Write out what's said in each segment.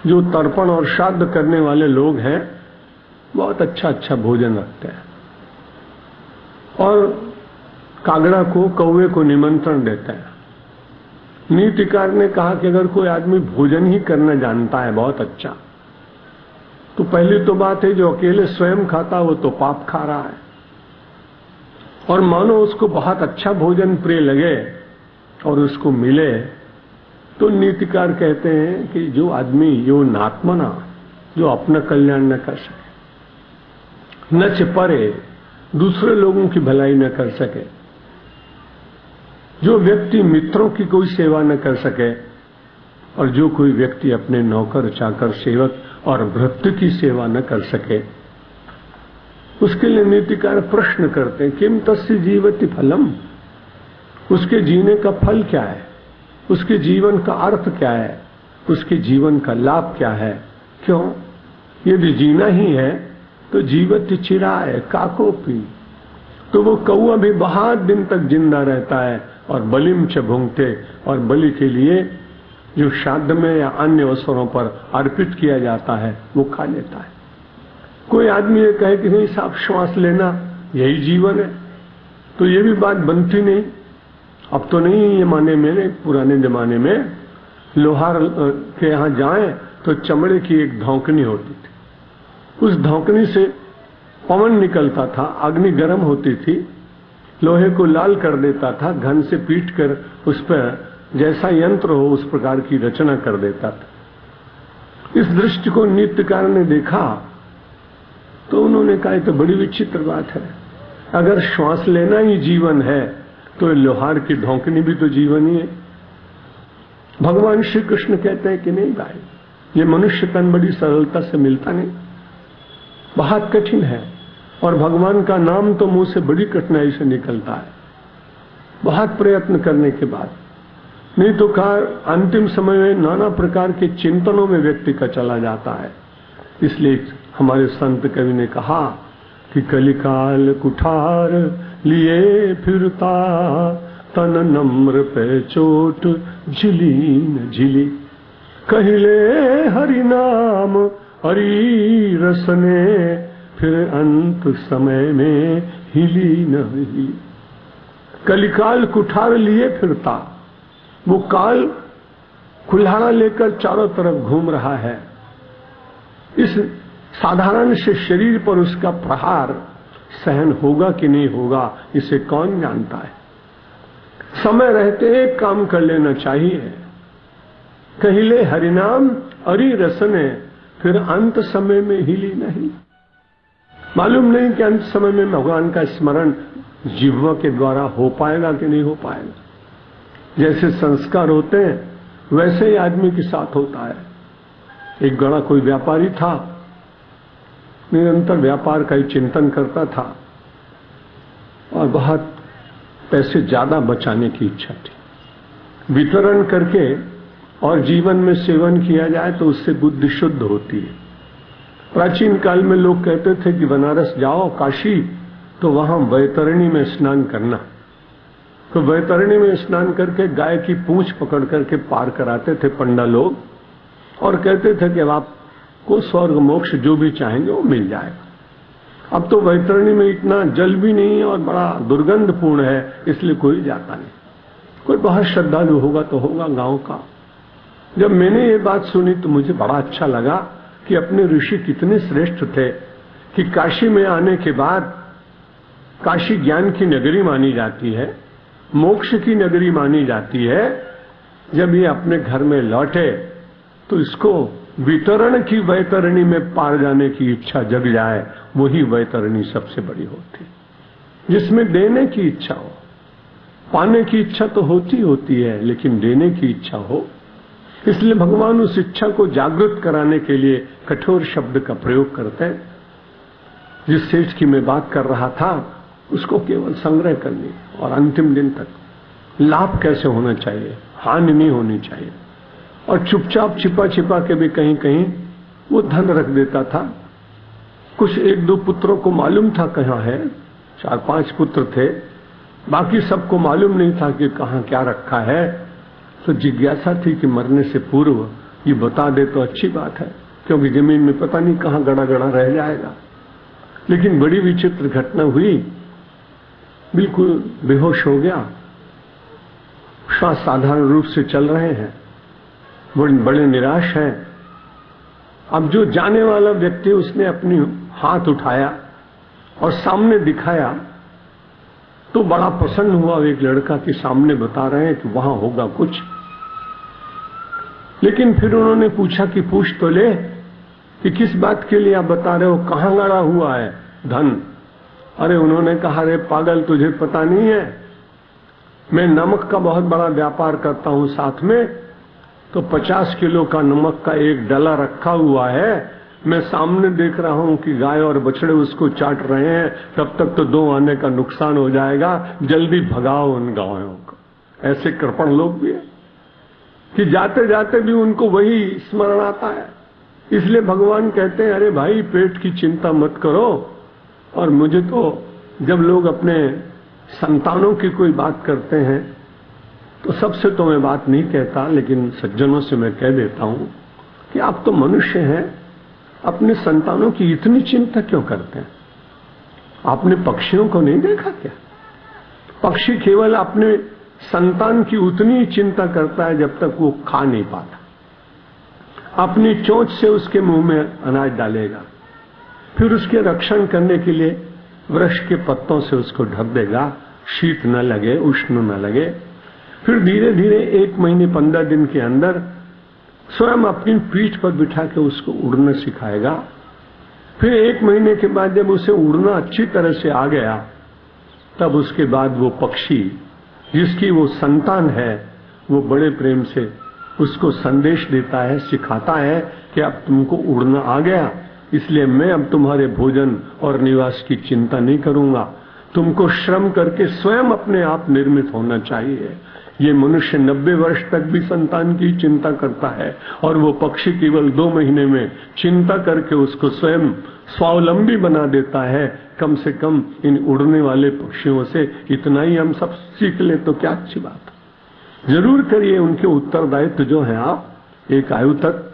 जो तर्पण और श्राद्ध करने वाले लोग हैं बहुत अच्छा अच्छा भोजन रखते हैं और कागड़ा को, कौवे को निमंत्रण देते हैं। नीतिकार ने कहा कि अगर कोई आदमी भोजन ही करना जानता है बहुत अच्छा, तो पहली तो बात है जो अकेले स्वयं खाता वो तो पाप खा रहा है, और मानो उसको बहुत अच्छा भोजन प्रिय लगे और उसको मिले, तो नीतिकार कहते हैं कि जो आदमी यो नात्मना, जो अपना कल्याण न कर सके, न परे दूसरे लोगों की भलाई न कर सके, जो व्यक्ति मित्रों की कोई सेवा न कर सके, और जो कोई व्यक्ति अपने नौकर चाकर सेवक और भृत्य की सेवा न कर सके, उसके लिए नीतिकार प्रश्न करते हैं किम तस्य जीवति फलम, उसके जीने का फल क्या है, उसके जीवन का अर्थ क्या है, उसके जीवन का लाभ क्या है। क्यों? यदि जीना ही है तो जीवति चिराय काकोपी, तो वो कौवा भी बहुत दिन तक जिंदा रहता है और बलिम च भुंगते, और बलि के लिए जो श्राद्ध में या अन्य अवसरों पर अर्पित किया जाता है वो खा लेता है। कोई आदमी ये कहे कि नहीं साहब श्वास लेना यही जीवन है, तो ये भी बात बनती नहीं। अब तो नहीं ये माने में, पुराने जमाने में लोहार के यहाँ जाएं तो चमड़े की एक धौंकनी होती थी, उस धौंकनी से पवन निकलता था, अग्नि गर्म होती थी, लोहे को लाल कर देता था, घन से पीट कर उस पर जैसा यंत्र हो उस प्रकार की रचना कर देता था। इस दृष्टि को नित्यकार ने देखा तो उन्होंने कहा तो बड़ी विचित्र बात है, अगर श्वास लेना ही जीवन है तो लोहार की धौंकनी भी तो जीवन ही है। भगवान श्री कृष्ण कहते हैं कि नहीं भाई, ये मनुष्य तन बड़ी सरलता से मिलता नहीं, बहुत कठिन है, और भगवान का नाम तो मुंह से बड़ी कठिनाई से निकलता है, बहुत प्रयत्न करने के बाद। नहीं तो कहा अंतिम समय में नाना प्रकार के चिंतनों में व्यक्ति का चला जाता है। इसलिए हमारे संत कवि ने कहा कि कलिकाल कुठार लिए फिरता, तन नम्र पे चोट झिली न झिली, कहले हरि नाम हरि रसने, फिर अंत समय में हिली न हिली। कलिकाल कुठार लिए फिरता, वो काल कुल्हाड़ा लेकर चारों तरफ घूम रहा है। इस साधारण से शरीर पर उसका प्रहार सहन होगा कि नहीं होगा इसे कौन जानता है। समय रहते एक काम कर लेना चाहिए, कहले हरिनाम हरि रसने, फिर अंत समय में हिली नहीं। मालूम नहीं कि अंत समय में भगवान का स्मरण जिह्वा के द्वारा हो पाएगा कि नहीं हो पाएगा। जैसे संस्कार होते हैं वैसे ही आदमी के साथ होता है। एक बड़ा कोई व्यापारी था, निरंतर व्यापार का ही चिंतन करता था और बहुत पैसे ज्यादा बचाने की इच्छा थी। वितरण करके और जीवन में सेवन किया जाए तो उससे बुद्धि शुद्ध होती है। प्राचीन काल में लोग कहते थे कि बनारस जाओ काशी तो वहां वैतरणी में स्नान करना, तो वैतरणी में स्नान करके गाय की पूंछ पकड़ करके पार कराते थे पंडा लोग, और कहते थे कि आपको स्वर्ग मोक्ष जो भी चाहेंगे वो मिल जाएगा। अब तो वैतरणी में इतना जल भी नहीं है और बड़ा दुर्गंधपूर्ण है, इसलिए कोई जाता नहीं। कोई बहुत श्रद्धालु होगा तो होगा गांव का। जब मैंने ये बात सुनी तो मुझे बड़ा अच्छा लगा कि अपने ऋषि कितने श्रेष्ठ थे कि काशी में आने के बाद, काशी ज्ञान की नगरी मानी जाती है, मोक्ष की नगरी मानी जाती है, जब ये अपने घर में लौटे तो इसको वितरण की वैतरणी में पार जाने की इच्छा जग जाए, वही वैतरणी सबसे बड़ी होती, जिसमें देने की इच्छा हो। पाने की इच्छा तो होती है, लेकिन देने की इच्छा हो। इसलिए भगवान उस इच्छा को जागृत कराने के लिए कठोर शब्द का प्रयोग करते हैं। जिस सेठ की मैं बात कर रहा था उसको केवल संग्रह करनी और अंतिम दिन तक लाभ कैसे होना चाहिए, हानि नहीं होनी चाहिए, और चुपचाप छिपा छिपा के भी कहीं कहीं वो धन रख देता था। कुछ एक दो पुत्रों को मालूम था कहाँ है, 4-5 पुत्र थे, बाकी सबको मालूम नहीं था कि कहाँ क्या रखा है। तो जिज्ञासा थी कि मरने से पूर्व ये बता दे तो अच्छी बात है, क्योंकि जमीन में पता नहीं कहां गड़ा गड़ा रह जाएगा। लेकिन बड़ी विचित्र घटना हुई, बिल्कुल बेहोश हो गया, श्वास साधारण रूप से चल रहे हैं, बड़े निराश हैं। अब जो जाने वाला व्यक्ति उसने अपनी हाथ उठाया और सामने दिखाया तो बड़ा प्रसन्न हुआ एक लड़का के सामने बता रहे हैं कि वहां होगा कुछ। लेकिन फिर उन्होंने पूछा कि पूछ तो ले कि किस बात के लिए आप बता रहे हो, कहां गड़ा हुआ है धन? अरे उन्होंने कहा, अरे पागल तुझे पता नहीं है, मैं नमक का बहुत बड़ा व्यापार करता हूं, साथ में तो 50 किलो का नमक का एक डला रखा हुआ है, मैं सामने देख रहा हूं कि गाय और बछड़े उसको चाट रहे हैं, तब तक तो 2 आने का नुकसान हो जाएगा, जल्दी भगाओ उन गायों को। ऐसे कृपण लोग भी है कि जाते जाते भी उनको वही स्मरण आता है। इसलिए भगवान कहते हैं, अरे भाई पेट की चिंता मत करो। और मुझे तो जब लोग अपने संतानों की कोई बात करते हैं तो सबसे तो मैं बात नहीं कहता, लेकिन सज्जनों से मैं कह देता हूं कि आप तो मनुष्य हैं, अपने संतानों की इतनी चिंता क्यों करते हैं? आपने पक्षियों को नहीं देखा क्या? पक्षी केवल अपने संतान की उतनी चिंता करता है जब तक वो खा नहीं पाता, अपनी चोंच से उसके मुंह में अनाज डालेगा, फिर उसके रक्षण करने के लिए वृक्ष के पत्तों से उसको ढक देगा, शीत न लगे, उष्ण न लगे। फिर धीरे धीरे 1 महीने 15 दिन के अंदर स्वयं अपनी पीठ पर बिठा के उसको उड़ना सिखाएगा। फिर 1 महीने के बाद जब उसे उड़ना अच्छी तरह से आ गया, तब उसके बाद वो पक्षी जिसकी वो संतान है, वो बड़े प्रेम से उसको संदेश देता है, सिखाता है कि अब तुमको उड़ना आ गया, इसलिए मैं अब तुम्हारे भोजन और निवास की चिंता नहीं करूंगा, तुमको श्रम करके स्वयं अपने आप निर्मित होना चाहिए। ये मनुष्य 90 वर्ष तक भी संतान की चिंता करता है और वो पक्षी केवल 2 महीने में चिंता करके उसको स्वयं स्वावलंबी बना देता है। कम से कम इन उड़ने वाले पक्षियों से इतना ही हम सब सीख ले तो क्या अच्छी बात है। जरूर करिए उनके उत्तरदायित्व जो है आप एक आयु तक,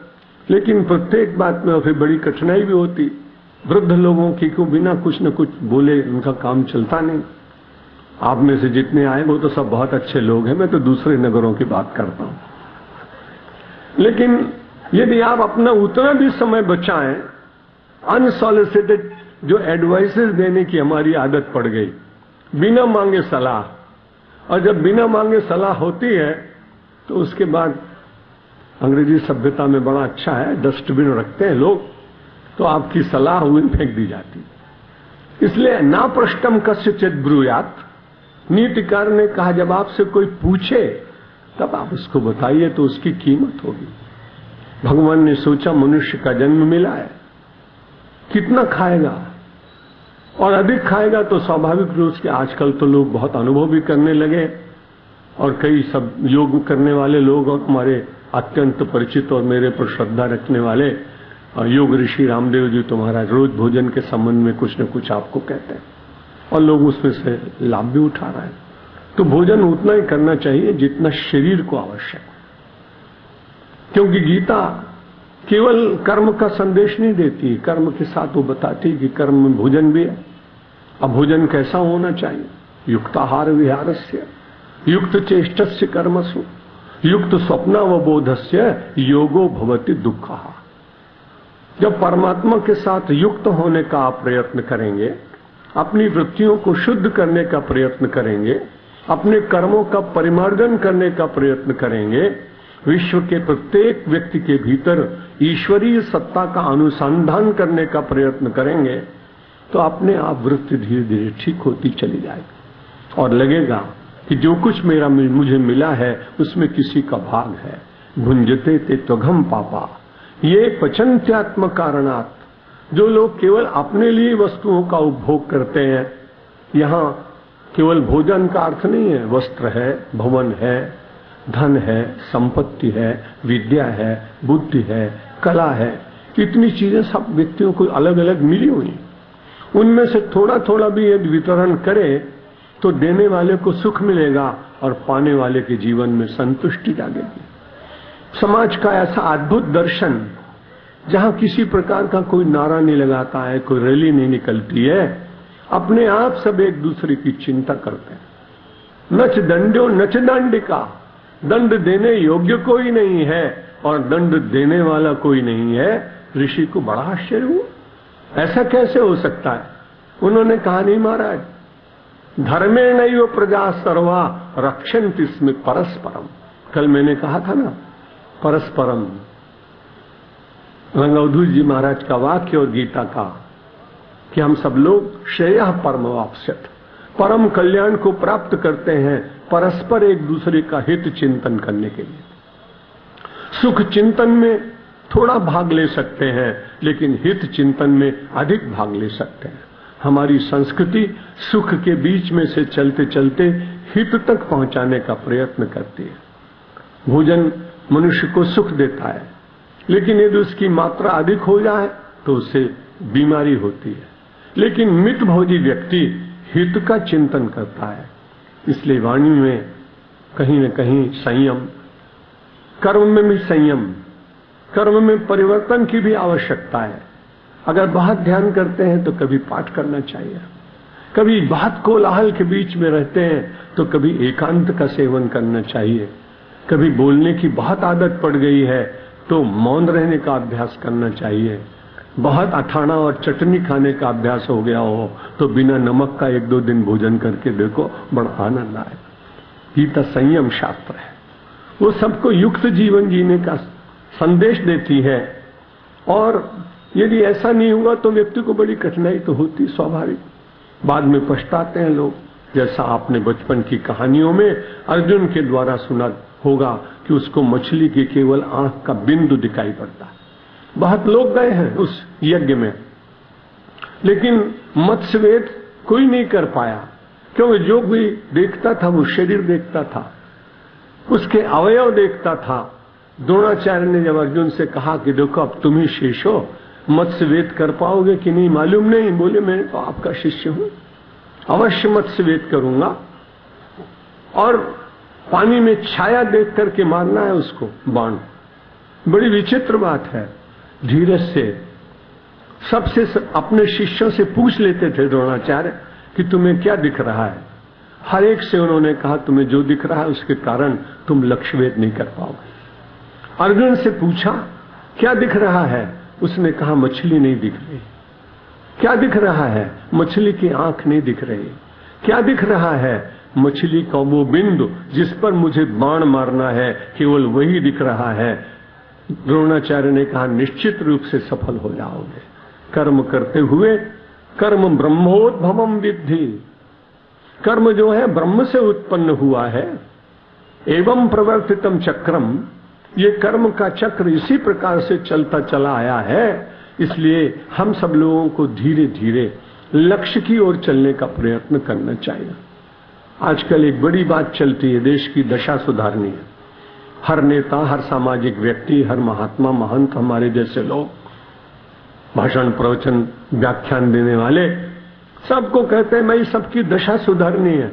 लेकिन प्रत्येक बात में फिर बड़ी कठिनाई भी होती। वृद्ध लोगों की को बिना कुछ न कुछ बोले उनका काम चलता नहीं। आप में से जितने आए वो तो सब बहुत अच्छे लोग हैं, मैं तो दूसरे नगरों की बात करता हूं। लेकिन यदि आप अपना उतना भी समय बचाएं, अनसॉलिसिटेड जो एडवाइसेस देने की हमारी आदत पड़ गई, बिना मांगे सलाह, और जब बिना मांगे सलाह होती है तो उसके बाद अंग्रेजी सभ्यता में बड़ा अच्छा है, डस्टबिन रखते हैं लोग, तो आपकी सलाह हुई फेंक दी जाती। इसलिए ना पृष्ठम कस्यचित् ब्रूयात्, नीतिकार ने कहा जब आपसे कोई पूछे तब आप उसको बताइए तो उसकी कीमत होगी। भगवान ने सोचा मनुष्य का जन्म मिला है, कितना खाएगा, और अधिक खाएगा तो स्वाभाविक रूप से आजकल तो लोग बहुत अनुभव भी करने लगे, और कई सब योग करने वाले लोग और हमारे अत्यंत परिचित और मेरे पर श्रद्धा रखने वाले योग ऋषि रामदेव जी तो महाराज रोज भोजन के संबंध में कुछ न कुछ आपको कहते हैं और लोग उसमें से लाभ भी उठा रहे हैं। तो भोजन उतना ही करना चाहिए जितना शरीर को आवश्यक, क्योंकि गीता केवल कर्म का संदेश नहीं देती, कर्म के साथ वो बताती कि कर्म में भोजन भी है। अब भोजन कैसा होना चाहिए? युक्ताहार विहारस्य, युक्त चेष्टस्य कर्मसु, युक्त स्वप्नावबोधस्य योगो भवति दुःखः। जब परमात्मा के साथ युक्त होने का आप प्रयत्न करेंगे, अपनी वृत्तियों को शुद्ध करने का प्रयत्न करेंगे, अपने कर्मों का परिमार्जन करने का प्रयत्न करेंगे, विश्व के प्रत्येक व्यक्ति के भीतर ईश्वरीय सत्ता का अनुसंधान करने का प्रयत्न करेंगे, तो अपने आप वृत्ति धीरे धीरे ठीक होती चली जाएगी और लगेगा कि जो कुछ मुझे मिला है उसमें किसी का भाग है। भुंजते ते त्वघम पापा ये पचन्त्यात्म कारणात्। जो लोग केवल अपने लिए वस्तुओं का उपभोग करते हैं, यहाँ केवल भोजन का अर्थ नहीं है, वस्त्र है, भवन है, धन है, संपत्ति है, विद्या है, बुद्धि है, कला है, इतनी चीजें सब व्यक्तियों को अलग अलग मिली हुई। उनमें से थोड़ा थोड़ा भी यदि वितरण करे तो देने वाले को सुख मिलेगा और पाने वाले के जीवन में संतुष्टि जागेगी। समाज का ऐसा अद्भुत दर्शन जहां किसी प्रकार का कोई नारा नहीं लगाता है, कोई रैली नहीं निकलती है, अपने आप सब एक दूसरे की चिंता करते हैं। नच दंडो नच दंडिका, दंड देने योग्य कोई नहीं है और दंड देने वाला कोई नहीं है। ऋषि को बड़ा आश्चर्य हुआ, ऐसा कैसे हो सकता है? उन्होंने कहा, नहीं महाराज, धर्मेणैव प्रजा सर्वा रक्षन्ति स्म परस्परम। कल मैंने कहा था ना, परस्परम रंगवधूत जी महाराज का वाक्य और गीता का कि हम सब लोग श्रेयः परमवाप्स्यत, परम कल्याण को प्राप्त करते हैं परस्पर एक दूसरे का हित चिंतन करने के लिए। सुख चिंतन में थोड़ा भाग ले सकते हैं, लेकिन हित चिंतन में अधिक भाग ले सकते हैं। हमारी संस्कृति सुख के बीच में से चलते चलते हित तक पहुंचाने का प्रयत्न करती है। भोजन मनुष्य को सुख देता है, लेकिन यदि उसकी मात्रा अधिक हो जाए तो उससे बीमारी होती है। लेकिन मितभोजी व्यक्ति हित का चिंतन करता है। इसलिए वाणी में कहीं न कहीं संयम, कर्म में भी संयम, कर्म में परिवर्तन की भी आवश्यकता है। अगर बहुत ध्यान करते हैं तो कभी पाठ करना चाहिए, कभी बहुत कोलाहल के बीच में रहते हैं तो कभी एकांत का सेवन करना चाहिए, कभी बोलने की बहुत आदत पड़ गई है तो मौन रहने का अभ्यास करना चाहिए, बहुत अठाना और चटनी खाने का अभ्यास हो गया हो तो बिना नमक का 1-2 दिन भोजन करके देखो, बड़ा आनंद आए। गीता संयम शास्त्र है, वो सबको युक्त जीवन जीने का संदेश देती है। और यदि ऐसा नहीं हुआ तो व्यक्ति को बड़ी कठिनाई तो होती, स्वाभाविक। बाद में पछताते हैं लोग, जैसा आपने बचपन की कहानियों में अर्जुन के द्वारा सुना होगा कि उसको मछली के केवल आंख का बिंदु दिखाई पड़ता। बहुत लोग गए हैं उस यज्ञ में, लेकिन मत्स्यवेद कोई नहीं कर पाया, क्योंकि जो भी देखता था वो शरीर देखता था, उसके अवयव देखता था। द्रोणाचार्य ने जब अर्जुन से कहा कि देखो अब तुम ही शेष हो, मत्स्यवेद कर पाओगे कि नहीं मालूम नहीं। बोले मैं तो आपका शिष्य हूं, अवश्य मत्स्यवेद करूंगा। और पानी में छाया देख करके मारना है उसको बाण। बड़ी विचित्र बात है। धीरज से सबसे अपने शिष्यों से पूछ लेते थे द्रोणाचार्य कि तुम्हें क्या दिख रहा है। हर एक से उन्होंने कहा तुम्हें जो दिख रहा है उसके कारण तुम लक्ष्यवेद नहीं कर पाओगे। अर्जुन से पूछा क्या दिख रहा है, उसने कहा मछली नहीं दिख रही। क्या दिख रहा है? मछली की आंख नहीं दिख रही। क्या दिख रहा है? मछली का वो बिंदु जिस पर मुझे बाण मारना है, केवल वही दिख रहा है। द्रोणाचार्य ने कहा निश्चित रूप से सफल हो जाओगे। कर्म करते हुए कर्म ब्रह्मोद्भवम विद्धि, कर्म जो है ब्रह्म से उत्पन्न हुआ है। एवं प्रवर्तितम चक्रम, ये कर्म का चक्र इसी प्रकार से चलता चला आया है। इसलिए हम सब लोगों को धीरे धीरे लक्ष्य की ओर चलने का प्रयत्न करना चाहिए। आजकल एक बड़ी बात चलती है, देश की दशा सुधारनी है। हर नेता, हर सामाजिक व्यक्ति, हर महात्मा महंत, हमारे जैसे लोग, भाषण प्रवचन व्याख्यान देने वाले, सबको कहते हैं मैं सबकी दशा सुधारनी है।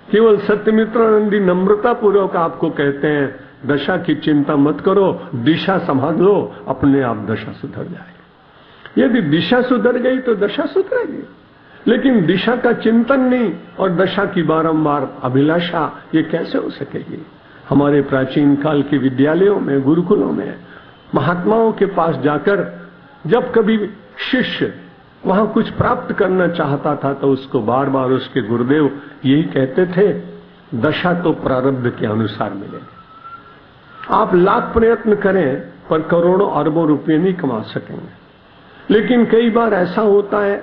केवल सत्यमित्रानंदी नम्रता पूर्वक आपको कहते हैं दशा की चिंता मत करो, दिशा संभाल लो, अपने आप दशा सुधर जाएगी। यदि दिशा सुधर गई तो दशा सुधरेगी, लेकिन दिशा का चिंतन नहीं और दशा की बारंबार अभिलाषा, ये कैसे हो सकेगी? हमारे प्राचीन काल के विद्यालयों में, गुरुकुलों में, महात्माओं के पास जाकर जब कभी शिष्य वहां कुछ प्राप्त करना चाहता था तो उसको बार बार उसके गुरुदेव यही कहते थे, दशा तो प्रारब्ध के अनुसार मिलेगी। आप लाख प्रयत्न करें पर करोड़ों अरबों रुपये नहीं कमा सकेंगे। लेकिन कई बार ऐसा होता है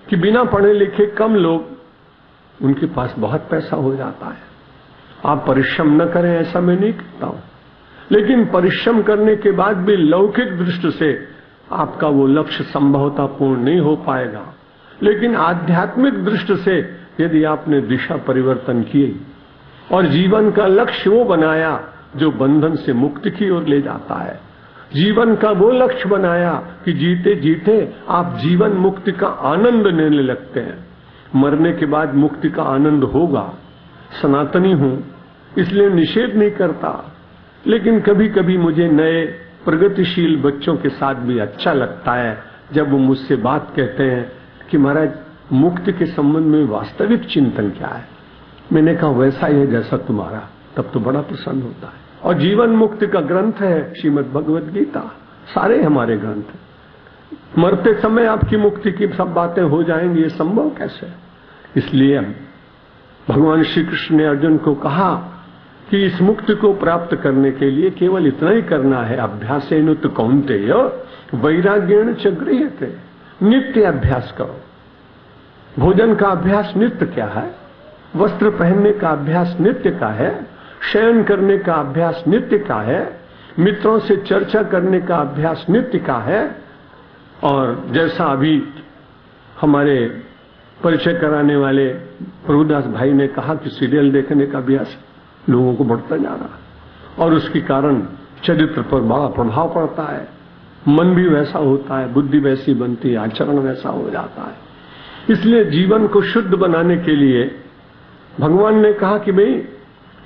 कि बिना पढ़े लिखे कम लोग, उनके पास बहुत पैसा हो जाता है। आप परिश्रम न करें ऐसा मैं नहीं कहता हूं, लेकिन परिश्रम करने के बाद भी लौकिक दृष्टि से आपका वो लक्ष्य संभवतः पूर्ण नहीं हो पाएगा। लेकिन आध्यात्मिक दृष्टि से यदि आपने दिशा परिवर्तन किए और जीवन का लक्ष्य वो बनाया जो बंधन से मुक्ति की ओर ले जाता है, जीवन का वो लक्ष्य बनाया कि जीते जीते आप जीवन मुक्ति का आनंद लेने लगते हैं। मरने के बाद मुक्ति का आनंद होगा। सनातनी हूं इसलिए निषेध नहीं करता, लेकिन कभी कभी मुझे नए प्रगतिशील बच्चों के साथ भी अच्छा लगता है जब वो मुझसे बात कहते हैं कि महाराज मुक्ति के संबंध में वास्तविक चिंतन क्या है। मैंने कहा वैसा ही है जैसा तुम्हारा, तब तो बड़ा प्रसन्न होता है। और जीवन मुक्ति का ग्रंथ है श्रीमद् भगवद गीता, सारे हमारे ग्रंथ। मरते समय आपकी मुक्ति की सब बातें हो जाएंगी, ये संभव कैसे? इसलिए भगवान श्री कृष्ण ने अर्जुन को कहा कि इस मुक्ति को प्राप्त करने के लिए केवल इतना ही करना है, अभ्यासेन तु कौन्तेय वैराग्येण च गृह्यते। नित्य अभ्यास करो। भोजन का अभ्यास नित्य क्या है, वस्त्र पहनने का अभ्यास नित्य का है, शयन करने का अभ्यास नित्य का है, मित्रों से चर्चा करने का अभ्यास नित्य का है। और जैसा अभी हमारे परिचय कराने वाले प्रभुदास भाई ने कहा कि सीरियल देखने का अभ्यास लोगों को बढ़ता जा रहा है और उसके कारण चरित्र पर बड़ा प्रभाव पड़ता है, मन भी वैसा होता है, बुद्धि वैसी बनती है, आचरण वैसा हो जाता है। इसलिए जीवन को शुद्ध बनाने के लिए भगवान ने कहा कि भाई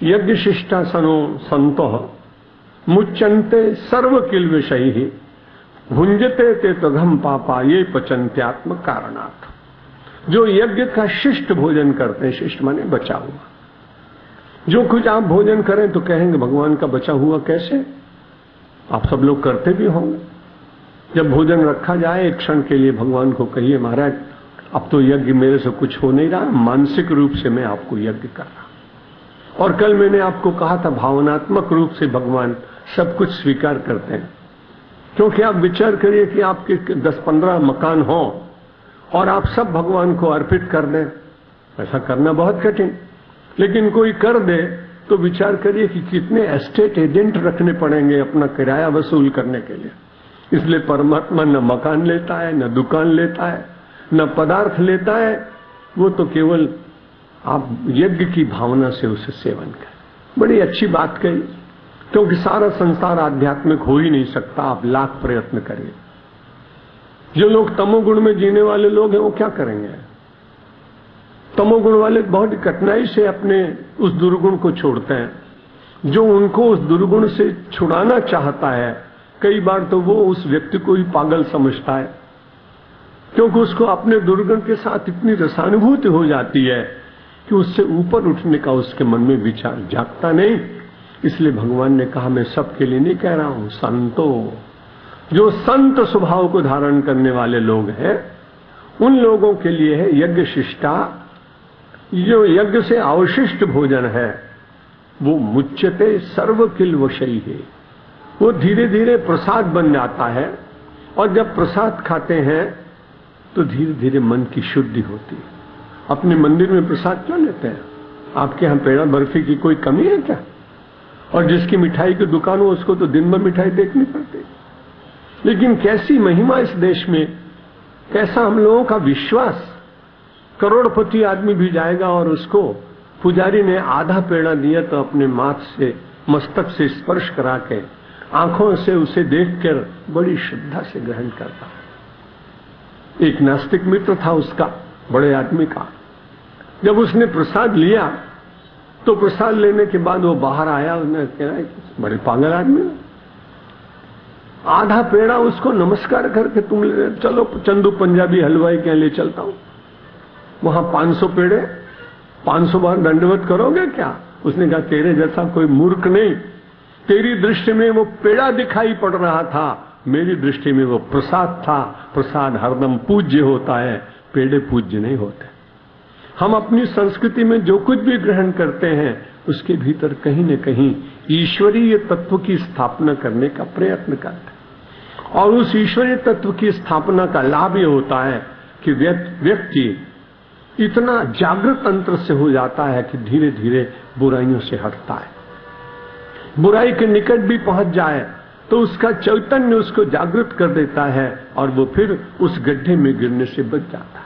यज्ञ शिष्टासनो संतो मुच्यन्ते सर्व किल विषयी भुंजते ते तघम पापा ये पचन्त्यात्म कारणात्। जो यज्ञ का शिष्ट भोजन करते हैं, शिष्ट माने बचा हुआ, जो कुछ आप भोजन करें तो कहेंगे भगवान का बचा हुआ कैसे? आप सब लोग करते भी होंगे। जब भोजन रखा जाए एक क्षण के लिए भगवान को कहिए महाराज अब तो यज्ञ मेरे से कुछ हो नहीं रहा, मानसिक रूप से मैं आपको यज्ञ कर रहा। और कल मैंने आपको कहा था भावनात्मक रूप से भगवान सब कुछ स्वीकार करते हैं। क्योंकि आप विचार करिए कि आपके 10-15 मकान हो और आप सब भगवान को अर्पित कर दें, ऐसा करना बहुत कठिन। लेकिन कोई कर दे तो विचार करिए कि कितने एस्टेट एजेंट रखने पड़ेंगे अपना किराया वसूल करने के लिए। इसलिए परमात्मा न मकान लेता है, न दुकान लेता है, न पदार्थ लेता है, वो तो केवल आप यज्ञ की भावना से उसे सेवन करें। बड़ी अच्छी बात कही, क्योंकि सारा संसार आध्यात्मिक हो ही नहीं सकता, आप लाख प्रयत्न करिए। जो लोग तमोगुण में जीने वाले लोग हैं वो क्या करेंगे? तमोगुण वाले बहुत कठिनाई से अपने उस दुर्गुण को छोड़ते हैं। जो उनको उस दुर्गुण से छुड़ाना चाहता है कई बार तो वो उस व्यक्ति को ही पागल समझता है, क्योंकि उसको अपने दुर्गुण के साथ इतनी रसानुभूति हो जाती है कि उससे ऊपर उठने का उसके मन में विचार जागता नहीं। इसलिए भगवान ने कहा मैं सबके लिए नहीं कह रहा हूं, संतो, जो संत स्वभाव को धारण करने वाले लोग हैं उन लोगों के लिए है यज्ञ शिष्टा। जो यज्ञ से अवशिष्ट भोजन है वो मुच्यते सर्व किल वशई है, वो धीरे धीरे प्रसाद बन जाता है। और जब प्रसाद खाते हैं तो धीरे धीरे मन की शुद्धि होती है। अपने मंदिर में प्रसाद क्यों लेते हैं? आपके यहाँ पेड़ा बर्फी की कोई कमी है क्या? और जिसकी मिठाई की दुकान हो उसको तो दिन भर मिठाई देखनी पड़ती। लेकिन कैसी महिमा इस देश में, कैसा हम लोगों का विश्वास। करोड़पति आदमी भी जाएगा और उसको पुजारी ने आधा पेड़ा दिया तो अपने माथ से मस्तक से स्पर्श करा के आंखों से उसे देखकर बड़ी श्रद्धा से ग्रहण करता। एक नास्तिक मित्र था उसका, बड़े आदमी का, जब उसने प्रसाद लिया तो प्रसाद लेने के बाद वो बाहर आया, उसने कहा बड़े पागल आदमी, आधा पेड़ा उसको नमस्कार करके तुम चलो चंदू पंजाबी हलवाई के ले चलता हूं, वहां 500 पेड़े 500 बार दंडवत करोगे क्या? उसने कहा तेरे जैसा कोई मूर्ख नहीं, तेरी दृष्टि में वो पेड़ा दिखाई पड़ रहा था, मेरी दृष्टि में वो प्रसाद था। प्रसाद हरदम पूज्य होता है, पेड़े पूज्य नहीं होते। हम अपनी संस्कृति में जो कुछ भी ग्रहण करते हैं उसके भीतर कहीं न कहीं ईश्वरीय तत्व की स्थापना करने का प्रयत्न करते हैं। और उस ईश्वरीय तत्व की स्थापना का लाभ ये होता है कि व्यक्ति इतना जागृत अंतर से हो जाता है कि धीरे धीरे बुराइयों से हटता है। बुराई के निकट भी पहुंच जाए तो उसका चैतन्य उसको जागृत कर देता है और वो फिर उस गड्ढे में गिरने से बच जाता है।